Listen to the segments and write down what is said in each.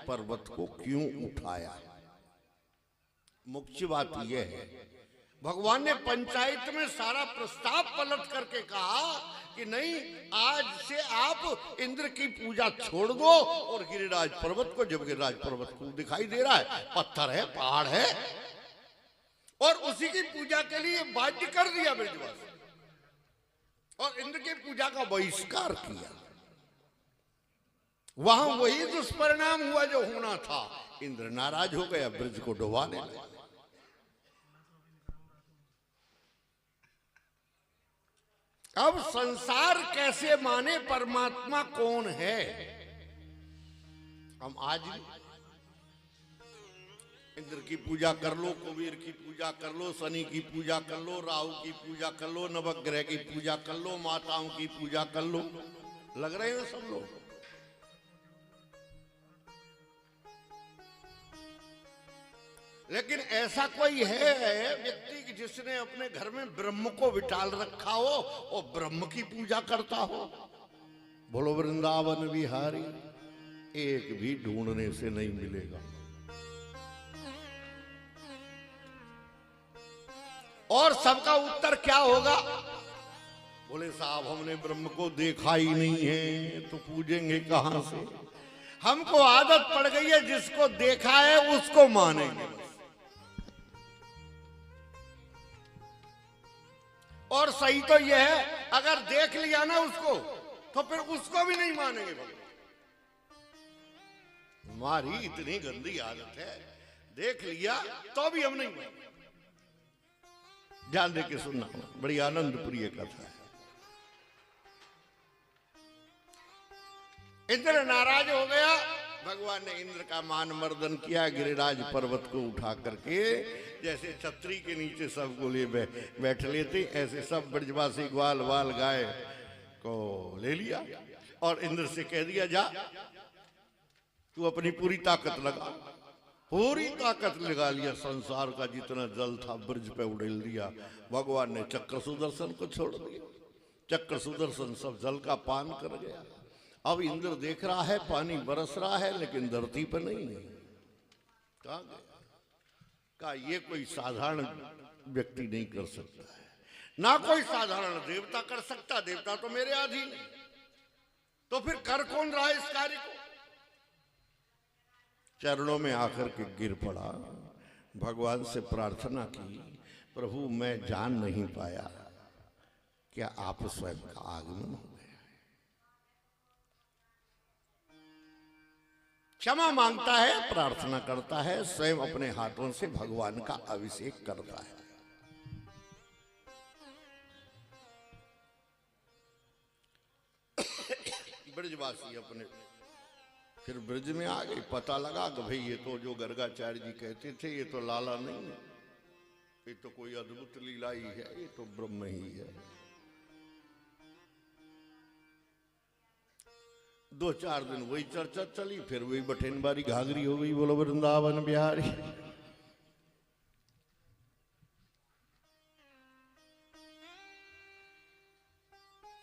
पर्वत को क्यों उठाया। मुख्य बात यह है, भगवान ने पंचायत में सारा प्रस्ताव पलट करके कहा कि नहीं, आज से आप इंद्र की पूजा छोड़ दो और गिरिराज पर्वत को, जब गिरिराज पर्वत को दिखाई दे रहा है पत्थर है, पहाड़ है, और उसी की पूजा के लिए बाध्य कर दिया ब्रजवासी और इंद्र की पूजा का बहिष्कार किया। वहां वही दुष्परिणाम हुआ जो होना था। इंद्र नाराज हो गया, ब्रज को डुबाने लगा। अब संसार कैसे माने परमात्मा कौन है। हम आज इंद्र की पूजा कर लो, कुबेर की पूजा कर लो, शनि की पूजा कर लो, राहु की पूजा कर लो, नवग्रह की पूजा कर लो, माताओं की पूजा कर लो, लग रहे हैं सब लोग। लेकिन ऐसा कोई है व्यक्ति कि जिसने अपने घर में ब्रह्म को बिठाल रखा हो और ब्रह्म की पूजा करता हो। बोलो वृंदावन बिहारी, एक भी ढूंढने से नहीं मिलेगा। और सबका उत्तर क्या होगा? बोले साहब हमने ब्रह्म को देखा ही नहीं है तो पूजेंगे कहां से। हमको आदत पड़ गई है जिसको देखा है उसको मानेंगे। और सही तो यह है, अगर देख लिया ना उसको तो फिर उसको भी नहीं मानेंगे। हमारी इतनी गंदी आदत है, देख लिया तो भी हम नहीं मानेंगे। ध्यान देके सुनना, बड़ी आनंद प्रिय कथा है। इंद्र नाराज हो गया। भगवान ने इंद्र का मान मर्दन किया, गिरिराज पर्वत को उठा करके, जैसे छतरी के नीचे सब गोले बैठ लेते ऐसे सब ब्रजवासी ग्वाल वाल गाय को ले लिया और इंद्र से कह दिया, जा तू अपनी पूरी ताकत लगा। पूरी ताकत लगा लिया, संसार का जितना जल था ब्रज पे उड़ेल दिया। भगवान ने चक्र सुदर्शन को छोड़ दिया, चक्र सुदर्शन सब जल का पान कर गया। अब इंद्र देख रहा है पानी बरस रहा है लेकिन धरती पर नहीं है। कहां गया? कहा ये कोई साधारण व्यक्ति नहीं कर सकता है, ना कोई साधारण देवता कर सकता। देवता तो मेरे अधीन है, तो फिर कर कौन रहा है इस कार्य को? चरणों में आकर के गिर पड़ा, भगवान से प्रार्थना की, प्रभु मैं जान नहीं पाया, क्या आप स्वयं का आगमन हो गया। क्षमा मांगता है, प्रार्थना करता है, स्वयं अपने हाथों से भगवान का अभिषेक करता है। ब्रजवासी अपने फिर ब्रज में आ गए। पता लगा कि भाई ये तो जो गर्गाचार्य जी कहते थे ये तो लाला नहीं है, ये तो कोई अद्भुत लीला ही है, ये तो ब्रह्म ही है। 2-4 दिन वही चर्चा चली, फिर वही बठेन बारी घाघरी हो गई। बोलो वृंदावन बिहारी।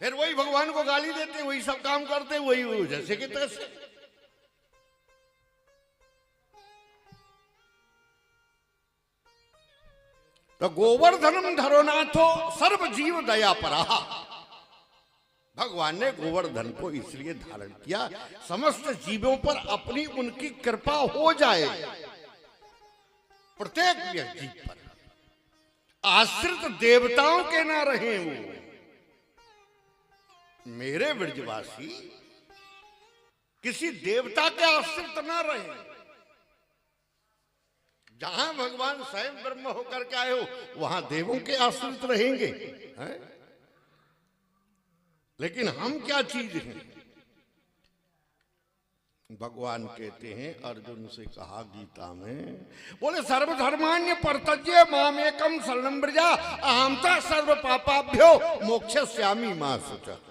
फिर वही भगवान को गाली देते, वही सब काम करते, वही जैसे कि तैसे। तो गोवर्धनम धरोनाथो सर्व जीव दया पराहा। भगवान ने गोवर्धन को इसलिए धारण किया समस्त जीवों पर अपनी उनकी कृपा हो जाए, प्रत्येक व्यक्ति पर। आश्रित देवताओं के ना रहे वो। मेरे ब्रजवासी किसी देवता के आश्रित ना रहे। जहां भगवान स्वयं ब्रह्म होकर के आए हो वहां देवों के आश्रित रहेंगे हैं? लेकिन हम क्या चीज हैं? भगवान कहते हैं अर्जुन से कहा गीता में, बोले सर्वधर्मान्य परतज्य मामेकम शरणं व्रज अहं च सर्व पापाभ्यो मोक्षयिष्यामि मा शुचः।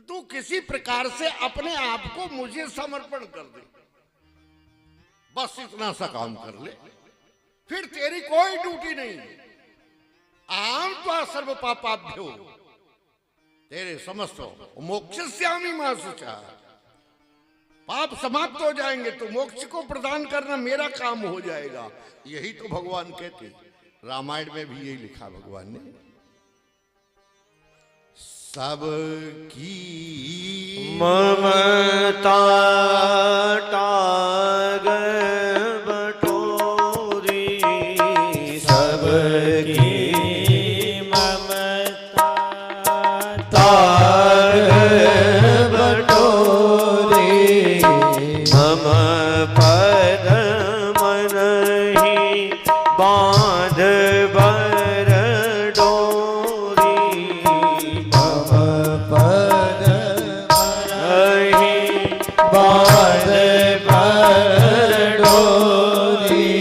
तू किसी प्रकार से अपने आप को मुझे समर्पण कर दे, बस इतना सा काम कर ले, फिर तेरी कोई ड्यूटी नहीं। अहं च सर्व पापाभ्यो, तेरे समस्त मोक्षयिष्यामि मा शुचः। पाप समाप्त हो जाएंगे तो मोक्ष को प्रदान करना मेरा काम हो जाएगा। यही तो भगवान कहते, रामायण में भी यही लिखा भगवान ने, सबकी ममता टाग बटोरी, सबकी ममता टाग बटोरी, मम पद मन ही बांध बर डोरी, मम पद बांध बर डोरी,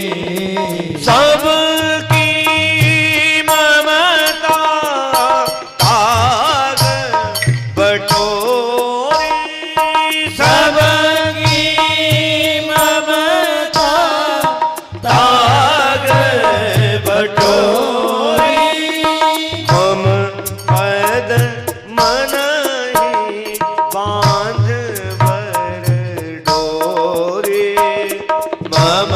सबकी ममता टाग बटोरी, सबकी ममता टाग बटोरी, मम पद मन ही बांध बर डोरी, मम